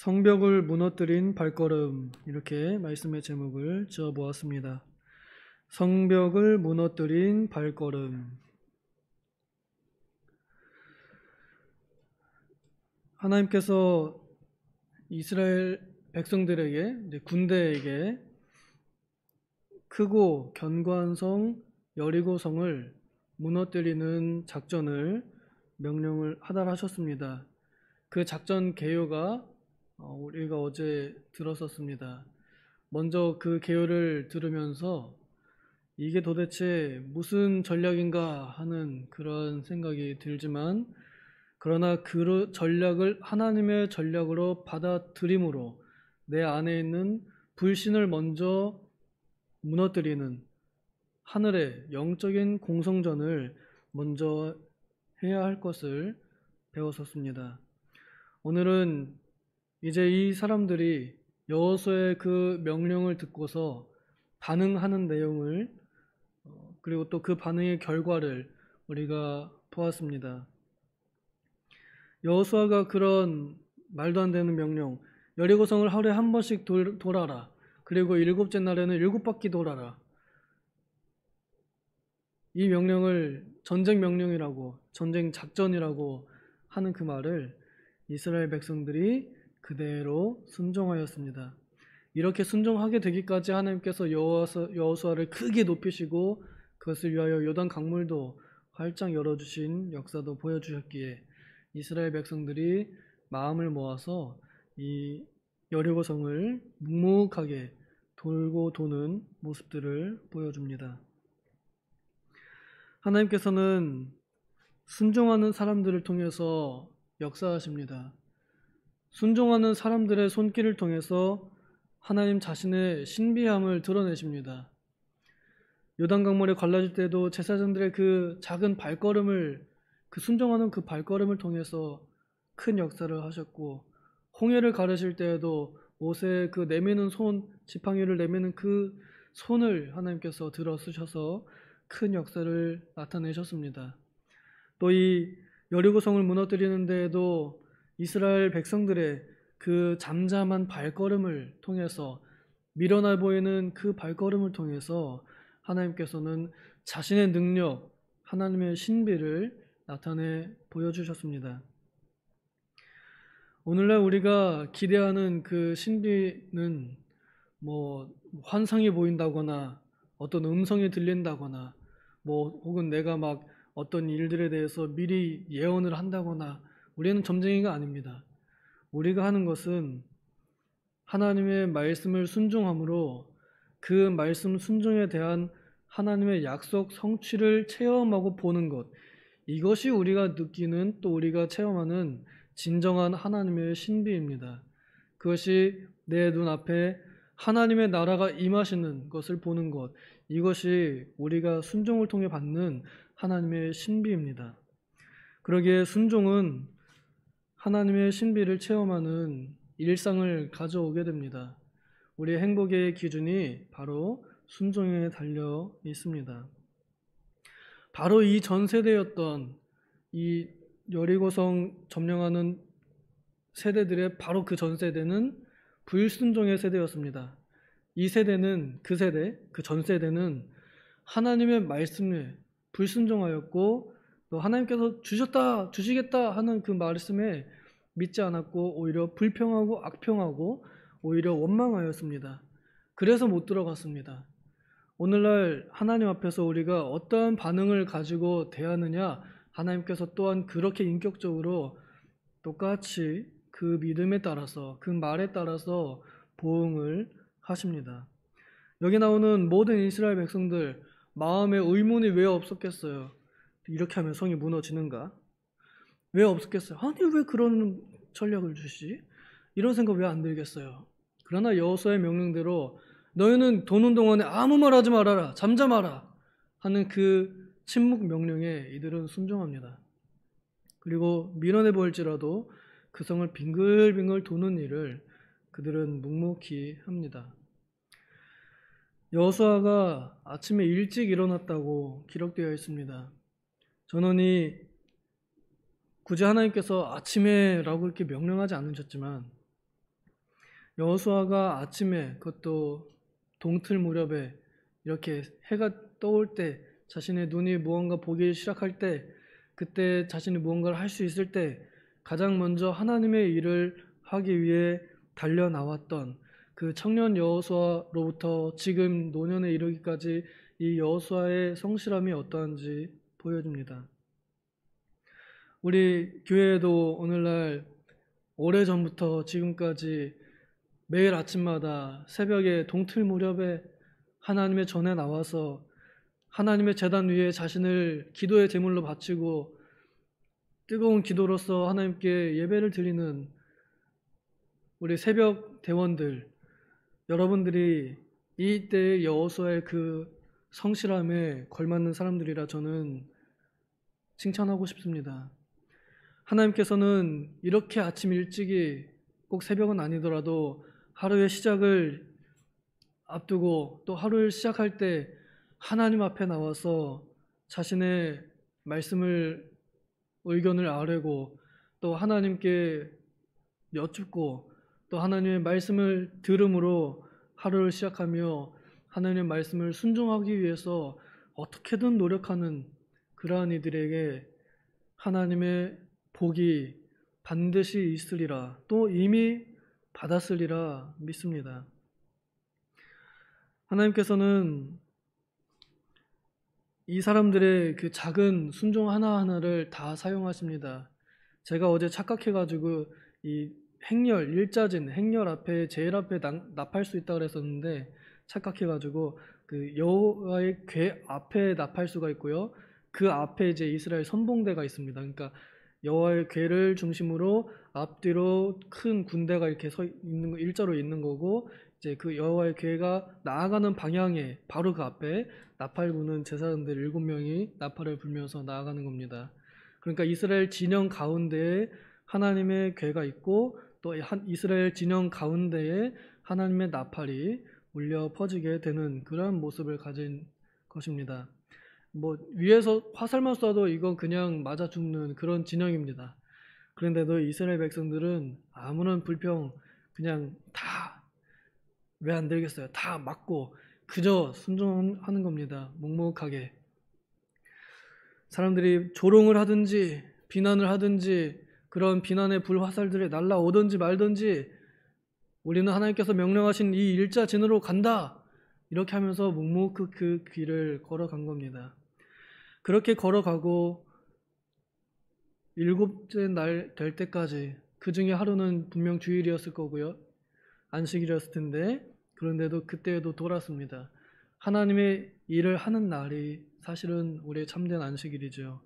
성벽을 무너뜨린 발걸음, 이렇게 말씀의 제목을 지어 보았습니다. 성벽을 무너뜨린 발걸음. 하나님께서 이스라엘 백성들에게, 군대에게 크고 견고한 성 여리고성을 무너뜨리는 작전을 명령을 하달하셨습니다. 그 작전 개요가 우리가 어제 들었었습니다. 먼저 그 개요를 들으면서 이게 도대체 무슨 전략인가 하는 그런 생각이 들지만, 그러나 그 전략을 하나님의 전략으로 받아들임으로 내 안에 있는 불신을 먼저 무너뜨리는 하늘의 영적인 공성전을 먼저 해야 할 것을 배웠었습니다. 오늘은 이제 이 사람들이 여호수아의 그 명령을 듣고서 반응하는 내용을, 그리고 또 그 반응의 결과를 우리가 보았습니다. 여호수아가 그런 말도 안 되는 명령, 여리고성을 하루에 한 번씩 돌아라, 그리고 일곱째 날에는 7바퀴 돌아라, 이 명령을 전쟁 명령이라고, 전쟁 작전이라고 하는 그 말을 이스라엘 백성들이 그대로 순종하였습니다. 이렇게 순종하게 되기까지 하나님께서 여호수아를 크게 높이시고 그것을 위하여 요단 강물도 활짝 열어주신 역사도 보여주셨기에 이스라엘 백성들이 마음을 모아서 이 여리고성을 묵묵하게 돌고 도는 모습들을 보여줍니다. 하나님께서는 순종하는 사람들을 통해서 역사하십니다. 순종하는 사람들의 손길을 통해서 하나님 자신의 신비함을 드러내십니다. 요단강물에 갈라질 때도 제사장들의 그 작은 발걸음을, 그 순종하는 그 발걸음을 통해서 큰 역사를 하셨고, 홍해를 가르실 때에도 옷에 그 내미는 손, 지팡이를 내미는 그 손을 하나님께서 들어 쓰셔서 큰 역사를 나타내셨습니다. 또 이 여리고성을 무너뜨리는 데에도 이스라엘 백성들의 그 잠잠한 발걸음을 통해서, 미련해 보이는 그 발걸음을 통해서 하나님께서는 자신의 능력, 하나님의 신비를 나타내 보여주셨습니다. 오늘날 우리가 기대하는 그 신비는 환상이 보인다거나 어떤 음성이 들린다거나 혹은 내가 막 어떤 일들에 대해서 미리 예언을 한다거나, 우리는 점쟁이가 아닙니다. 우리가 하는 것은 하나님의 말씀을 순종함으로 그 말씀 순종에 대한 하나님의 약속 성취를 체험하고 보는 것, 이것이 우리가 느끼는, 또 우리가 체험하는 진정한 하나님의 신비입니다. 그것이 내 눈앞에 하나님의 나라가 임하시는 것을 보는 것, 이것이 우리가 순종을 통해 받는 하나님의 신비입니다. 그러기에 순종은 하나님의 신비를 체험하는 일상을 가져오게 됩니다. 우리의 행복의 기준이 바로 순종에 달려 있습니다. 바로 이 전 세대였던 이 여리고성 점령하는 세대들의 바로 그 전 세대는 불순종의 세대였습니다. 이 세대는, 그 전 세대는 하나님의 말씀에 불순종하였고, 또 하나님께서 주시겠다 하는 그 말씀에 믿지 않았고, 오히려 불평하고 악평하고 오히려 원망하였습니다. 그래서 못 들어갔습니다. 오늘날 하나님 앞에서 우리가 어떠한 반응을 가지고 대하느냐, 하나님께서 또한 그렇게 인격적으로 똑같이 그 믿음에 따라서, 그 말에 따라서 보응을 하십니다. 여기 나오는 모든 이스라엘 백성들 마음에 의문이 왜 없었겠어요? 이렇게 하면 성이 무너지는가? 왜 없었겠어요? 아니, 왜 그런 전략을 주시지? 이런 생각 왜 안 들겠어요? 그러나 여호수아의 명령대로 너희는 도는 동안에 아무 말 하지 말아라, 잠잠하라 하는 그 침묵 명령에 이들은 순종합니다. 그리고 미련해 보일지라도 그 성을 빙글빙글 도는 일을 그들은 묵묵히 합니다. 여호수아가 아침에 일찍 일어났다고 기록되어 있습니다. 전원이 굳이 하나님께서 아침에라고 이렇게 명령하지 않으셨지만 여호수아가 아침에, 그것도 동틀 무렵에 이렇게 해가 떠올 때, 자신의 눈이 무언가 보기 시작할 때, 그때 자신이 무언가를 할 수 있을 때 가장 먼저 하나님의 일을 하기 위해 달려 나왔던 그 청년 여호수아로부터 지금 노년에 이르기까지 이 여호수아의 성실함이 어떠한지 보여줍니다. 우리 교회에도 오늘날 오래전부터 지금까지 매일 아침마다 새벽에 동틀 무렵에 하나님의 전에 나와서 하나님의 제단 위에 자신을 기도의 제물로 바치고 뜨거운 기도로서 하나님께 예배를 드리는 우리 새벽 대원들, 여러분들이 이때의 여호수아의 그 성실함에 걸맞는 사람들이라 저는 칭찬하고 싶습니다. 하나님께서는 이렇게 아침 일찍이, 꼭 새벽은 아니더라도 하루의 시작을 앞두고 또 하루를 시작할 때 하나님 앞에 나와서 자신의 말씀을, 의견을 아뢰고 또 하나님께 여쭙고 또 하나님의 말씀을 들음으로 하루를 시작하며 하나님의 말씀을 순종하기 위해서 어떻게든 노력하는 그러한 이들에게 하나님의 복이 반드시 있으리라, 또 이미 받았으리라 믿습니다. 하나님께서는 이 사람들의 그 작은 순종 하나하나를 다 사용하십니다. 제가 어제 착각해가지고 이 행렬, 일자진, 행렬 앞에 제일 앞에 납할 수 있다고 그랬었는데 착각해가지고 그 여호와의 궤 앞에 납할 수가 있고요. 그 앞에 이제 이스라엘 선봉대가 있습니다. 그러니까 여호와의 궤를 중심으로 앞뒤로 큰 군대가 이렇게 서 있는 거, 일자로 있는 거고, 이제 그 여호와의 궤가 나아가는 방향에 바로 그 앞에 나팔 부는 제사장들 7명이 나팔을 불면서 나아가는 겁니다. 그러니까 이스라엘 진영 가운데에 하나님의 궤가 있고 또 이스라엘 진영 가운데에 하나님의 나팔이 울려 퍼지게 되는 그러한 모습을 가진 것입니다. 뭐 위에서 화살만 쏴도 이거 그냥 맞아 죽는 그런 진영입니다. 그런데도 이스라엘 백성들은 아무런 불평, 그냥 다 왜 안 되겠어요? 다 맞고 그저 순종하는 겁니다. 묵묵하게. 사람들이 조롱을 하든지 비난을 하든지 그런 비난의 불화살들이 날라오든지 말든지 우리는 하나님께서 명령하신 이 일자진으로 간다, 이렇게 하면서 묵묵히 그 길을 걸어간 겁니다. 그렇게 걸어가고 7째 날 될 때까지, 그 중에 하루는 분명 주일이었을 거고요, 안식일이었을 텐데, 그런데도 그때에도 돌았습니다. 하나님의 일을 하는 날이 사실은 우리의 참된 안식일이죠.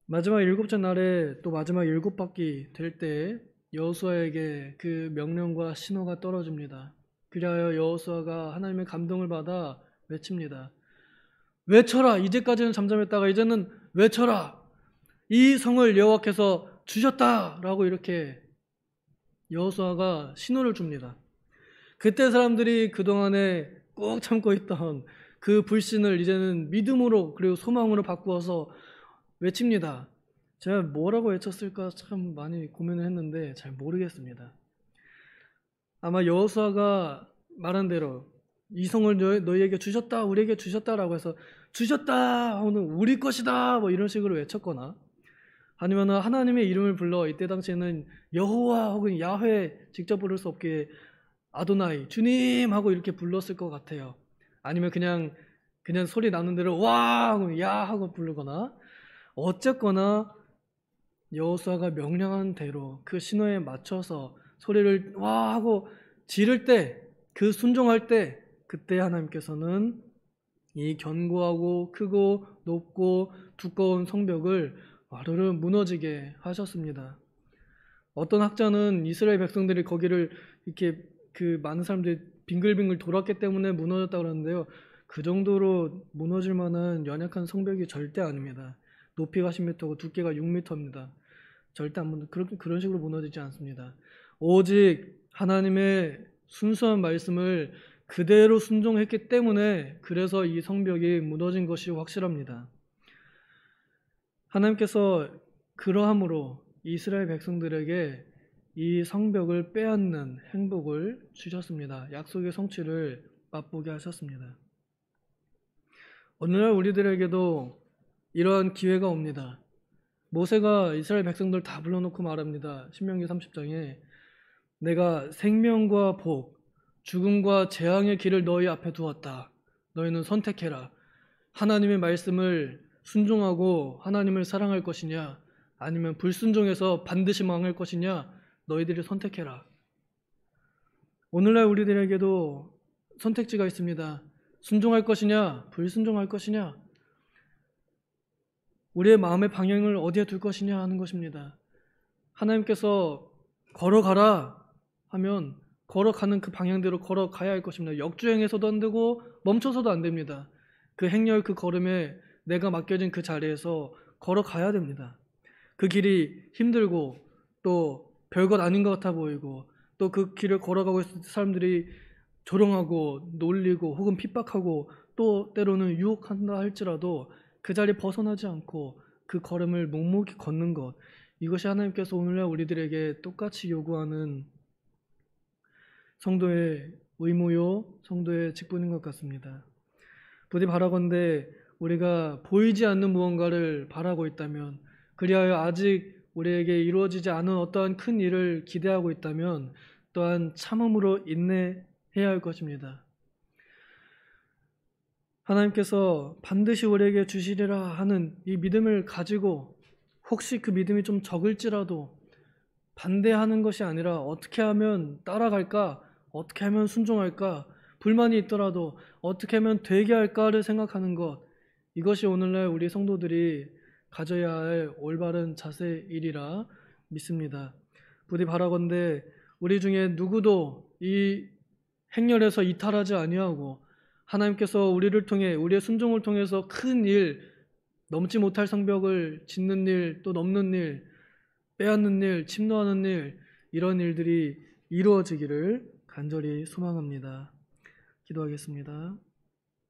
마지막 7째 날에 또 마지막 7바퀴 될 때 여호수아에게 그 명령과 신호가 떨어집니다. 그리하여 여호수아가 하나님의 감동을 받아 외칩니다. 외쳐라! 이제까지는 잠잠했다가 이제는 외쳐라! 이 성을 여호와께서 주셨다라고 이렇게 여호수아가 신호를 줍니다. 그때 사람들이 그동안에 꾹 참고 있던 그 불신을 이제는 믿음으로 그리고 소망으로 바꾸어서 외칩니다. 제가 뭐라고 외쳤을까 참 많이 고민을 했는데 잘 모르겠습니다. 아마 여호수아가 말한 대로 이 성을 너희에게 주셨다, 우리에게 주셨다라고 해서 주셨다, 오늘 우리 것이다, 뭐 이런 식으로 외쳤거나, 아니면 하나님의 이름을 불러, 이때 당시에는 여호와 혹은 야훼 직접 부를 수 없게 아도나이, 주님 하고 이렇게 불렀을 것 같아요. 아니면 그냥 소리 나는 대로 와 하고 야 하고 부르거나, 어쨌거나 여호수아가 명령한 대로 그 신호에 맞춰서 소리를 와 하고 지를 때, 그 순종할 때, 그때 하나님께서는 이 견고하고 크고 높고 두꺼운 성벽을 와르르 무너지게 하셨습니다. 어떤 학자는 이스라엘 백성들이 거기를 이렇게 그 많은 사람들이 빙글빙글 돌았기 때문에 무너졌다고 그러는데요, 그 정도로 무너질 만한 연약한 성벽이 절대 아닙니다. 높이가 10m고 두께가 6m입니다. 절대 그런 식으로 무너지지 않습니다. 오직 하나님의 순수한 말씀을 그대로 순종했기 때문에 그래서 이 성벽이 무너진 것이 확실합니다. 하나님께서 그러함으로 이스라엘 백성들에게 이 성벽을 빼앗는 행복을 주셨습니다. 약속의 성취를 맛보게 하셨습니다. 오늘날 우리들에게도 이러한 기회가 옵니다. 모세가 이스라엘 백성들 다 불러놓고 말합니다. 신명기 30장에 내가 생명과 복, 죽음과 재앙의 길을 너희 앞에 두었다. 너희는 선택해라. 하나님의 말씀을 순종하고 하나님을 사랑할 것이냐, 아니면 불순종해서 반드시 망할 것이냐, 너희들이 선택해라. 오늘날 우리들에게도 선택지가 있습니다. 순종할 것이냐, 불순종할 것이냐, 우리의 마음의 방향을 어디에 둘 것이냐 하는 것입니다. 하나님께서 걸어가라 하면 걸어가는 그 방향대로 걸어가야 할 것입니다. 역주행해서도 안 되고 멈춰서도 안 됩니다. 그 행렬 그 걸음에 내가 맡겨진 그 자리에서 걸어가야 됩니다. 그 길이 힘들고 또 별것 아닌 것 같아 보이고 또 그 길을 걸어가고 있을 때 사람들이 조롱하고 놀리고 혹은 핍박하고 또 때로는 유혹한다 할지라도 그 자리에 벗어나지 않고 그 걸음을 묵묵히 걷는 것, 이것이 하나님께서 오늘날 우리들에게 똑같이 요구하는 성도의 의무요, 성도의 직분인 것 같습니다. 부디 바라건대 우리가 보이지 않는 무언가를 바라고 있다면, 그리하여 아직 우리에게 이루어지지 않은 어떠한 큰 일을 기대하고 있다면 또한 참음으로 인내해야 할 것입니다. 하나님께서 반드시 우리에게 주시리라 하는 이 믿음을 가지고 혹시 그 믿음이 좀 적을지라도 반대하는 것이 아니라 어떻게 하면 따라갈까? 어떻게 하면 순종할까? 불만이 있더라도 어떻게 하면 되게 할까를 생각하는 것, 이것이 오늘날 우리 성도들이 가져야 할 올바른 자세이리라 믿습니다. 부디 바라건대 우리 중에 누구도 이 행렬에서 이탈하지 아니하고 하나님께서 우리를 통해 우리의 순종을 통해서 큰 일, 넘지 못할 성벽을 짓는 일, 또 넘는 일, 빼앗는 일, 침노하는 일, 이런 일들이 이루어지기를 간절히 소망합니다. 기도하겠습니다.